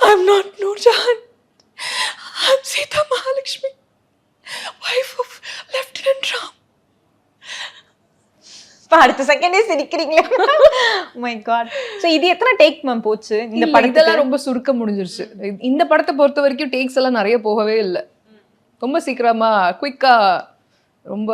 I'm not Noorjahan. I'm Sita Mahalakshmi, wife of Lieutenant Ram. அடுத்த செகண்டே சிரிக்கிறீங்களே. My God. So இது எத்தனை take ma'am போச்சு இந்த படத்துல? இதெல்லாம் ரொம்ப சுருக்க முடிஞ்சிருச்சு. இந்த படத்தை பொறுத்த வரைக்கும் டேக்ஸ் எல்லாம் நிறைய போகவே இல்லை. ரொம்ப சீக்கிரமா குயிக்கா ரொம்ப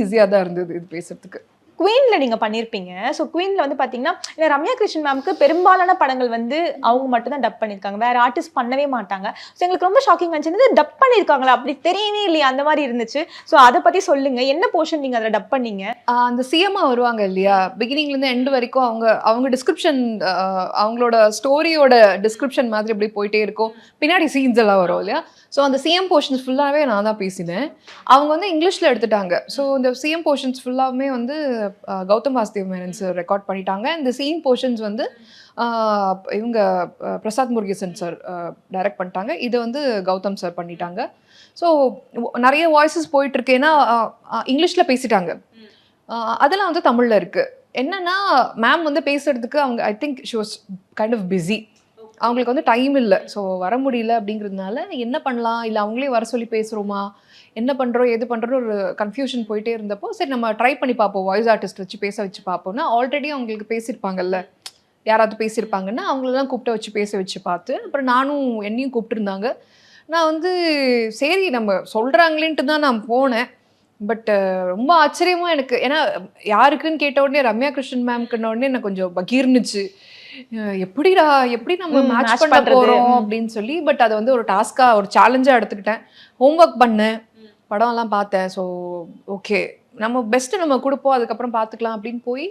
ஈஸியா தான் இருந்தது இது பேசுறதுக்கு. குவீன்ல நீங்க பண்ணிருப்பீங்க. ஸோ குவீன்ல வந்து பாத்தீங்கன்னா ரம்யா கிருஷ்ணன் மேம்க்கு பெரும்பாலான படங்கள் வந்து அவங்க மட்டும் தான் டப் பண்ணிருக்காங்க, வேற ஆர்டிஸ்ட் பண்ணவே மாட்டாங்க. ஸோ எங்களுக்கு ரொம்ப ஷாக்கிங் இருந்துச்சு, டப் பண்ணிருக்காங்களா அப்படி தெரியவே இல்லையா அந்த மாதிரி இருந்துச்சு. ஸோ அதை பத்தி சொல்லுங்க, என்ன போர்ஷன் நீங்க அதில் டப் பண்ணீங்க? அந்த சிஎம்மா வருவாங்க இல்லையா, பிகினிங்ல இருந்து எண்ட் வரைக்கும் அவங்க டிஸ்கிரிப்ஷன், அவங்களோட ஸ்டோரியோட டிஸ்கிரிப்ஷன் மாதிரி அப்படி போயிட்டே இருக்கும். பின்னாடி சீன்ஸ் எல்லாம் வரும் இல்லையா. ஸோ அந்த சிஎம் போர்ஷன்ஸ் ஃபுல்லாகவே நான் தான் பேசினேன். அவங்க வந்து இங்கிலீஷில் எடுத்துட்டாங்க. ஸோ இந்த சிஎம் போர்ஷன்ஸ் ஃபுல்லாகவே வந்து கௌதம் வாசுதேவ் மேனன் சார் ரெக்கார்ட் பண்ணிட்டாங்க. இந்த சீன் போர்ஷன்ஸ் வந்து இவங்க பிரசாத் முருகேசன் சார் டைரக்ட் பண்ணிட்டாங்க. இதை வந்து கௌதம் சார் பண்ணிட்டாங்க. ஸோ நிறைய வாய்ஸஸ் போயிட்டுருக்கு. ஏன்னா இங்கிலீஷில் பேசிட்டாங்க, அதெல்லாம் வந்து தமிழில் இருக்குது. என்னன்னா மேம் வந்து பேசுறதுக்கு அவங்க I think she was kind of busy. அவங்களுக்கு வந்து டைம் இல்லை, ஸோ வர முடியல. அப்படிங்கிறதுனால என்ன பண்ணலாம், இல்லை அவங்களே வர சொல்லி பேசுகிறோமா, என்ன பண்ணுறோம் எது பண்ணுறோன்னு ஒரு கன்ஃபியூஷன் போயிட்டே இருந்தப்போ, சரி நம்ம ட்ரை பண்ணி பார்ப்போம், வாய்ஸ் ஆர்டிஸ்ட் வச்சு பேச வச்சு பார்ப்போம்னா, ஆல்ரெடி அவங்களுக்கு பேசியிருப்பாங்கல்ல, யாராவது பேசியிருப்பாங்கன்னா அவங்களெல்லாம் கூப்பிட்டு வச்சு பேச வச்சு பார்த்து, அப்புறம் நானும் என்னையும் கூப்பிட்டுருந்தாங்க. நான் வந்து சரி நம்ம சொல்கிறாங்களேன்ட்டு தான் நான் போனேன். பட் ரொம்ப ஆச்சரியமாக எனக்கு, ஏன்னா யாருக்குன்னு கேட்ட உடனே ரம்யா கிருஷ்ணன் மேம்க்குன்ன உடனே எனக்கு கொஞ்சம் பகீர்னுச்சு. எப்படி நம்ம மேட்ச் பண்ண போகிறோம் அப்படின்னு சொல்லி. பட் அதை வந்து ஒரு டாஸ்க்காக ஒரு சேலஞ்சாக எடுத்துக்கிட்டேன். ஹோம்ஒர்க் பண்ணேன், படம்லாம் பார்த்தேன். ஸோ ஓகே நம்ம பெஸ்ட்டு நம்ம கொடுப்போம், அதுக்கப்புறம் பார்த்துக்கலாம் அப்படின்னு போய்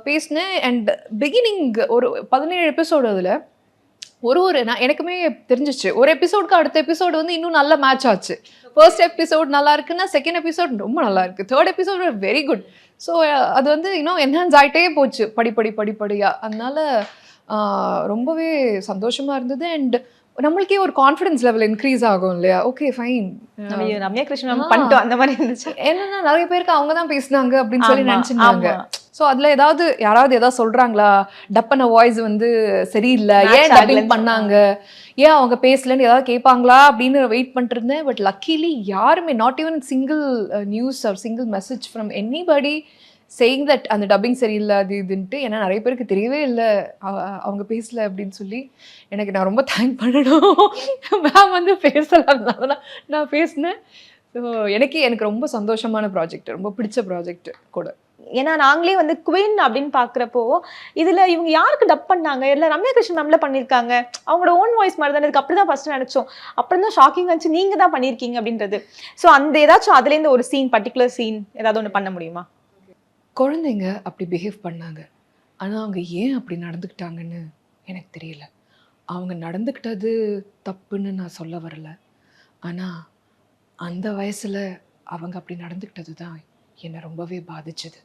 பேசினேன். அண்ட் பிகினிங் ஒரு 17 எபிசோடு, அதில் நான் எனக்குமே தெரிஞ்சிச்சு, ஒரு எபிசோடுக்கு அடுத்த எபிசோடு வந்து இன்னும் நல்ல மேட்ச் ஆச்சு. ஃபர்ஸ்ட் எபிசோட் நல்லா இருக்குன்னா செகண்ட் எபிசோட் ரொம்ப நல்லா இருக்குது, third episode very good. So அது வந்து இன்னும் என்ஹான்ஸ் ஆகிட்டே போச்சு படிப்படியாக. அதனால ரொம்பவே சந்தோஷமாக இருந்தது. அண்ட் நம்மளுக்கே ஒரு கான்ஃபிடன்ஸ் லெவல் இன்க்ரீஸ் ஆகும் இல்லையா. ஓகே ஃபைன், ரம்யா கிருஷ்ணன் பண்ணிட்டோம் அந்த மாதிரி இருந்துச்சு. என்னன்னா நிறைய பேருக்கு அவங்க தான் பேசினாங்க அப்படின்னு சொல்லி நினச்சிருந்தாங்க. ஸோ அதில் யாராவது ஏதாவது சொல்கிறாங்களா, டப்பன வாய்ஸ் வந்து சரியில்லை, ஏன் டப்பிங் பண்ணாங்க, ஏன் அவங்க பேசலன்னு ஏதாவது கேட்பாங்களா அப்படின்னு வெயிட் பண்ணிட்டு இருந்தேன். பட் லக்கிலி யாருமே, not even single news or single message from anybody saying that அந்த டப்பிங் சரியில்லை அது இதுன்ட்டு. ஏன்னா நிறைய பேருக்கு தெரியவே இல்லை அவங்க பேசலை அப்படின்னு சொல்லி. நான் ரொம்ப தேங்க் பண்ணணும், மேம் வந்து பேசலாம் நான் பேசினேன். ஸோ எனக்கு ரொம்ப சந்தோஷமான ப்ராஜெக்ட், ரொம்ப பிடிச்ச ப்ராஜெக்ட் கூட. ஏன்னா நாங்களே வந்து குவீன் அப்படின்னு பாக்குறப்போ இதுல இவங்க யாருக்கு டப் பண்ணாங்க, இல்லை ரம்யா கிருஷ்ணன் மேம்ல பண்ணிருக்காங்க, அவங்களோட ஓன் வாய்ஸ் மாதிரி தானே இருக்கு, அப்படிதான் ஃபர்ஸ்ட் நினைச்சோம். அப்புறம் தான் ஷாக்கிங் ஆச்சு நீங்க தான் பண்ணிருக்கீங்க அப்படின்றது. ஸோ அந்த ஏதாச்சும் அதுல இருந்து ஒரு சீன், பர்டிகுலர் சீன் ஏதாவது ஒன்று பண்ண முடியுமா? குழந்தைங்க அப்படி பிஹேவ் பண்ணாங்க, ஆனால் அவங்க ஏன் அப்படி நடந்துக்கிட்டாங்கன்னு எனக்கு தெரியல. அவங்க நடந்துக்கிட்டது தப்புன்னு நான் சொல்ல வரல, ஆனால் அந்த வயசில் அவங்க அப்படி நடந்துக்கிட்டது தான் என்னை ரொம்பவே பாதிச்சது.